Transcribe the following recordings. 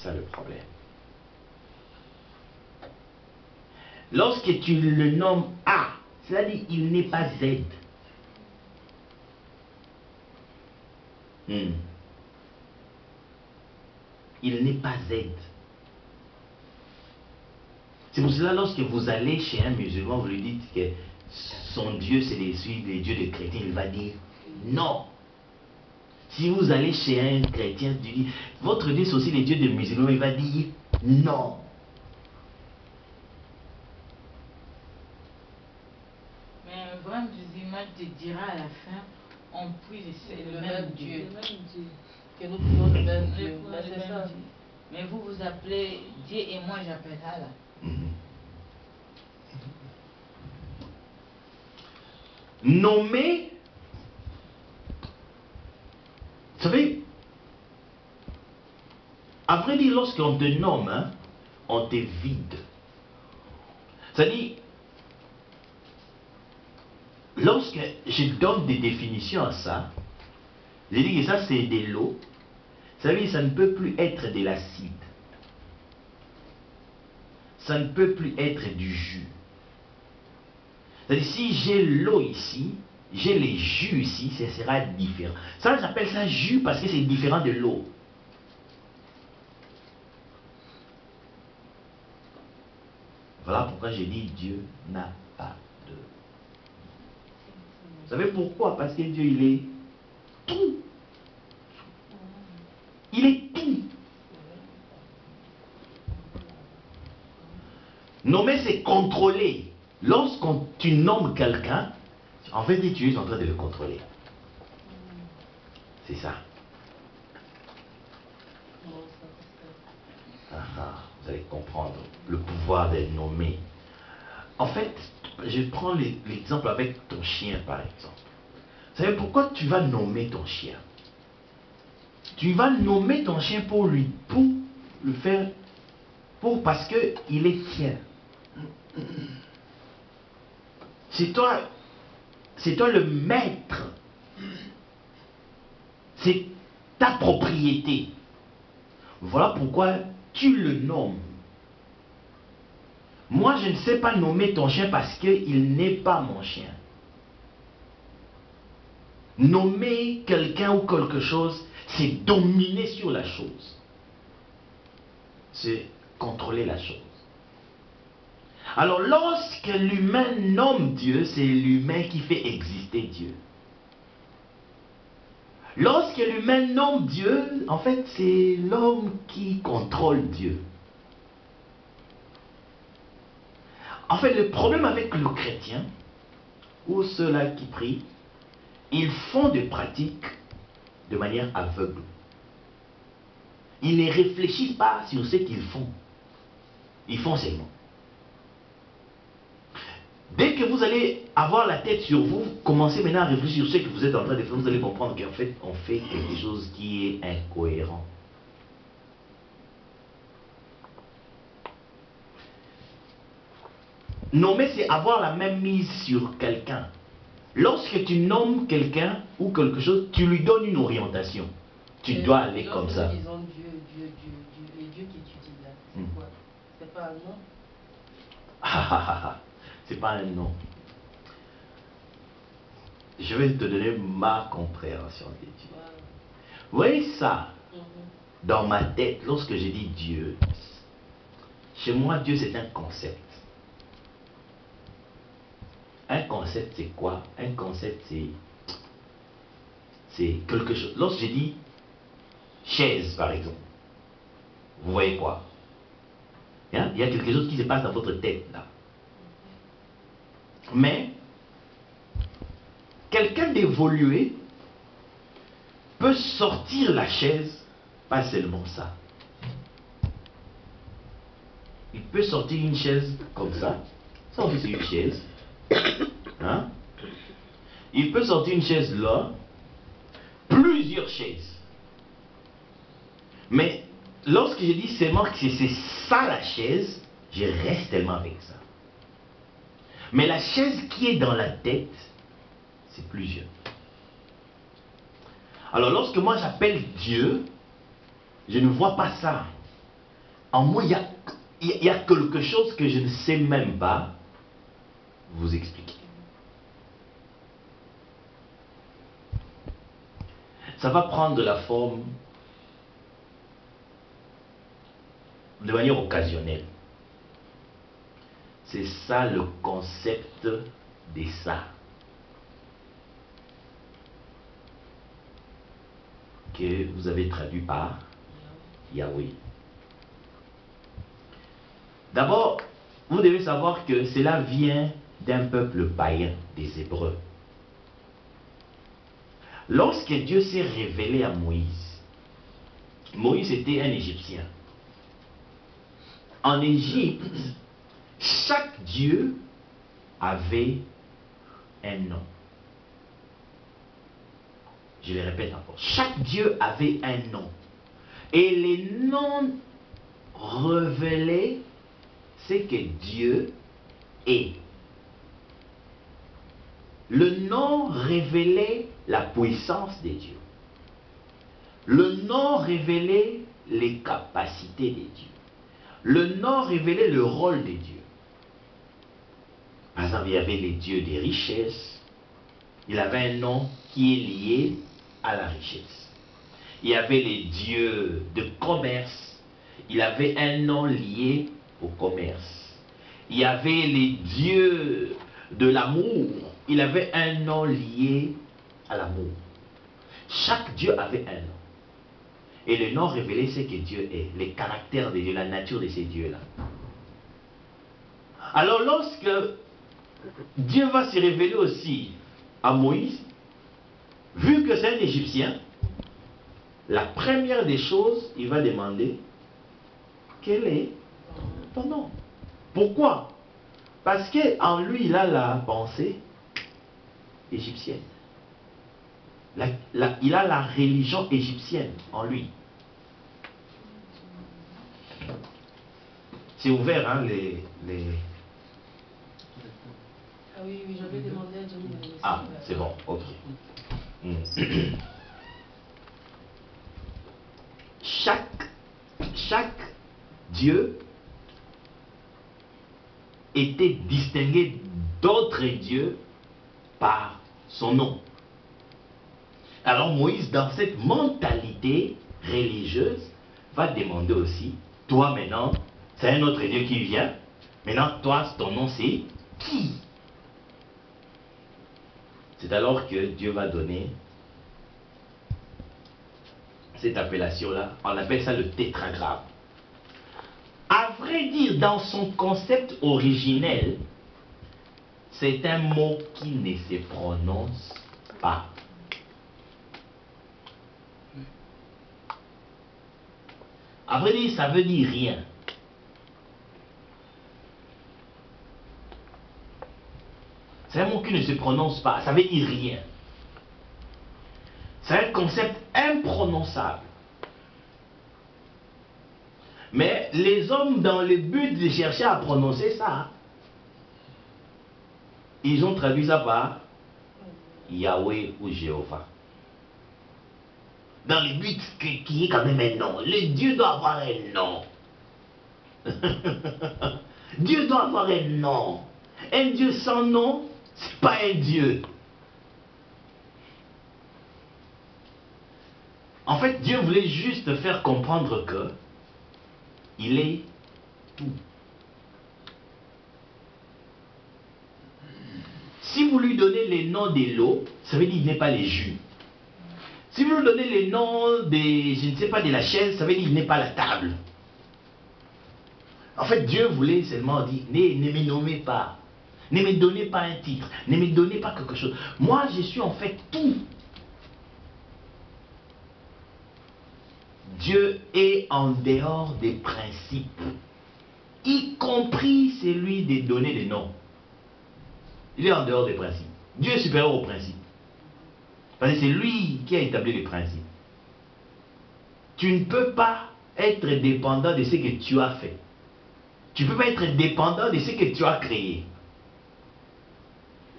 ça le problème. Lorsque tu le nommes A, c'est-à-dire il n'est pas Z. Il n'est pas Z. C'est pour cela, lorsque vous allez chez un musulman, vous lui dites que son Dieu, c'est les dieux des chrétiens, il va dire non. Si vous allez chez un chrétien, tu dis, votre Dieu, c'est aussi les dieux des musulmans, il va dire non. Mais un vrai musulman te dira à la fin, on prie le même Dieu. Que nous prions le même Dieu. C'est ça. Mais vous vous appelez Dieu et moi j'appelle Allah. Nommer, vous savez, à vrai dire, lorsqu'on te nomme, hein, on te vide. C'est-à-dire, lorsque je donne des définitions à ça, je dis que ça c'est de l'eau, vous savez, ça ne peut plus être de l'acide. Ça ne peut plus être du jus. C'est-à-dire, si j'ai l'eau ici, j'ai les jus ici, ce sera différent. Ça, j'appelle ça jus parce que c'est différent de l'eau. Voilà pourquoi j'ai dit Dieu n'a pas de... Vous savez pourquoi? Parce que Dieu, il est tout. Il est tout. Nommer, c'est contrôler. Lorsqu'on tu nommes quelqu'un, en fait, tu es en train de le contrôler. C'est ça. Vous allez comprendre le pouvoir d'être nommé. En fait, je prends l'exemple avec ton chien, par exemple. Vous savez pourquoi tu vas nommer ton chien? Tu vas nommer ton chien pour le faire, parce que il est tien. C'est toi le maître. C'est ta propriété. Voilà pourquoi tu le nommes. Moi, je ne sais pas nommer ton chien parce qu'il n'est pas mon chien. Nommer quelqu'un ou quelque chose, c'est dominer sur la chose. C'est contrôler la chose. Alors, lorsque l'humain nomme Dieu, c'est l'humain qui fait exister Dieu. Lorsque l'humain nomme Dieu, en fait, c'est l'homme qui contrôle Dieu. En fait, le problème avec le chrétien, ou ceux-là qui prient, ils font des pratiques de manière aveugle. Ils ne réfléchissent pas sur ce qu'ils font. Ils font seulement. Dès que vous allez avoir la tête sur vous, commencez maintenant à réfléchir sur ce que vous êtes en train de faire, vous allez comprendre qu'en fait, on fait quelque chose qui est incohérent. Nommer, c'est avoir la même mise sur quelqu'un. Lorsque tu nommes quelqu'un ou quelque chose, tu lui donnes une orientation. Tu dois aller comme ça. Disons les dieux qui étudient là, c'est quoi? C'est pas un nom? C'est pas un nom. Je vais te donner ma compréhension de Dieu. Vous voyez ça, dans ma tête, lorsque je dis Dieu, chez moi, Dieu c'est un concept. Un concept c'est quoi? Un concept c'est quelque chose. Lorsque je dis chaise par exemple, vous voyez quoi? Hein? Il y a quelque chose qui se passe dans votre tête là. Mais quelqu'un d'évolué peut sortir la chaise, pas seulement ça. Il peut sortir une chaise comme ça. Ça aussi c'est une chaise. Hein? Il peut sortir une chaise là, plusieurs chaises. Mais lorsque je dis seulement que c'est ça la chaise, je reste tellement avec ça. Mais la chaise qui est dans la tête, c'est plusieurs. Alors lorsque moi j'appelle Dieu, je ne vois pas ça. En moi, il y a quelque chose que je ne sais même pas vous expliquer. Ça va prendre la forme de manière occasionnelle. C'est ça le concept des ça que vous avez traduit par Yahweh. D'abord, vous devez savoir que cela vient d'un peuple païen, des Hébreux. Lorsque Dieu s'est révélé à Moïse, Moïse était un Égyptien. En Égypte, chaque dieu avait un nom. Je le répète encore. Chaque dieu avait un nom. Et les noms révélaient ce que Dieu est. Le nom révélait la puissance de Dieu. Le nom révélait les capacités de Dieu. Le nom révélait le rôle de Dieu. Par exemple, il y avait les dieux des richesses. Il avait un nom qui est lié à la richesse. Il y avait les dieux de commerce. Il avait un nom lié au commerce. Il y avait les dieux de l'amour. Il avait un nom lié à l'amour. Chaque dieu avait un nom. Et le nom révélait ce que Dieu est, les caractères de Dieu, la nature de ces dieux-là. Alors lorsque Dieu va se révéler aussi à Moïse, vu que c'est un Égyptien, la première des choses, il va demander, quel est ton nom? Pourquoi? Parce qu'en lui, il a la pensée égyptienne. Il a la religion égyptienne en lui. C'est ouvert, hein, les... Ah oui, oui, j'avais demandé à Johnny de laisser. Ah, c'est bon, ok. Chaque Dieu était distingué d'autres dieux par son nom. Alors Moïse, dans cette mentalité religieuse, va demander aussi, toi maintenant, c'est un autre Dieu qui vient, maintenant toi, ton nom c'est qui? C'est alors que Dieu va donner cette appellation-là, on appelle ça le tétragramme. À vrai dire, dans son concept originel, c'est un mot qui ne se prononce pas. À vrai dire, ça veut dire rien. C'est un mot qui ne se prononce pas, ça veut dire rien. C'est un concept imprononçable. Mais les hommes, dans le but de chercher à prononcer ça, ils ont traduit ça par Yahweh ou Jéhovah. Dans le but qui est quand même un nom. Le Dieu doit avoir un nom. Dieu doit avoir un nom. Un Dieu sans nom, c'est pas un Dieu. En fait, Dieu voulait juste faire comprendre que il est tout. Si vous lui donnez les noms des lots, ça veut dire qu'il n'est pas les jus. Si vous lui donnez les noms des, je ne sais pas, de la chaise, ça veut dire qu'il n'est pas la table. En fait, Dieu voulait seulement dire, ne me nommez pas. Ne me donnez pas un titre. Ne me donnez pas quelque chose. Moi, je suis en fait tout. Dieu est en dehors des principes, y compris celui de donner des noms. Il est en dehors des principes. Dieu est supérieur aux principes. Parce que c'est lui qui a établi les principes. Tu ne peux pas être dépendant de ce que tu as fait. Tu ne peux pas être dépendant de ce que tu as créé.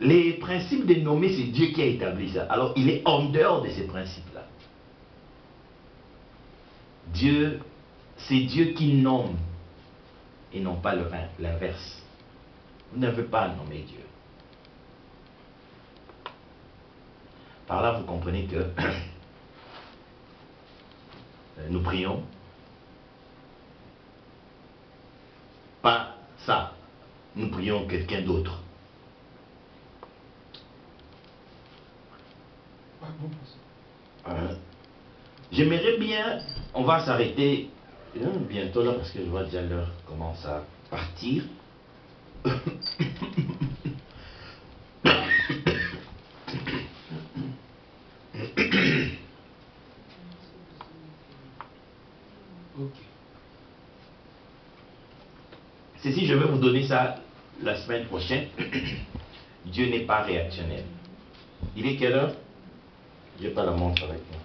Les principes de nommer, c'est Dieu qui a établi ça. Alors, il est en dehors de ces principes-là. Dieu c'est Dieu qui nomme et non pas l'inverse. Vous n'avez pas à nommer Dieu. Par là, vous comprenez que nous prions. Pas ça. Nous prions quelqu'un d'autre. J'aimerais bien, on va s'arrêter bientôt là parce que je vois déjà l'heure commence à partir. Ceci, je vais vous donner ça la semaine prochaine. Dieu n'est pas réactionnel. Il est quelle heure? Je n'ai pas la montre avec moi.